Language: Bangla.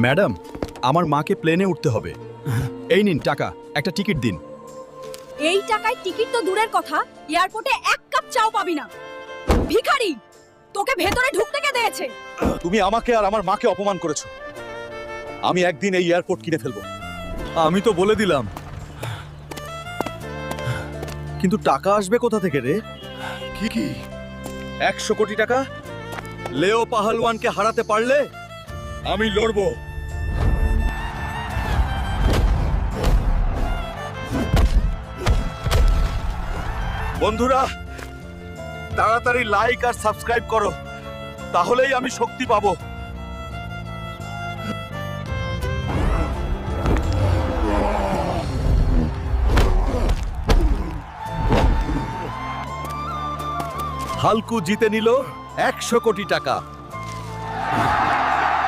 ম্যাডাম, আমার মাকে প্লেনে উঠতে হবে। এই নিন টাকা, একটা টিকিট দিন। এই টাকায় টিকিট তো দূরের কথা, এয়ারপোর্টে এক কাপ চাও পাবি না। ভিখারি, তোকে ভেতরে ঢুকতে কে দিয়েছে? তুমি আমাকে আর আমার মাকে অপমান করেছো। আমি একদিন এই এয়ারপোর্ট কিনে ফেলবো। আমি তো বলে দিলাম, কিন্তু টাকা আসবে কোথা থেকে রে? কি 100 কোটি টাকা? লেও পাহলওয়ানকে হারাতে পারলে আমি লড়বো। বন্ধুরা, তাড়াতাড়ি লাইক আর সাবস্ক্রাইব করো, তাহলেই আমি শক্তি পাবো। হালকু জিতে নিল 100 কোটি টাকা।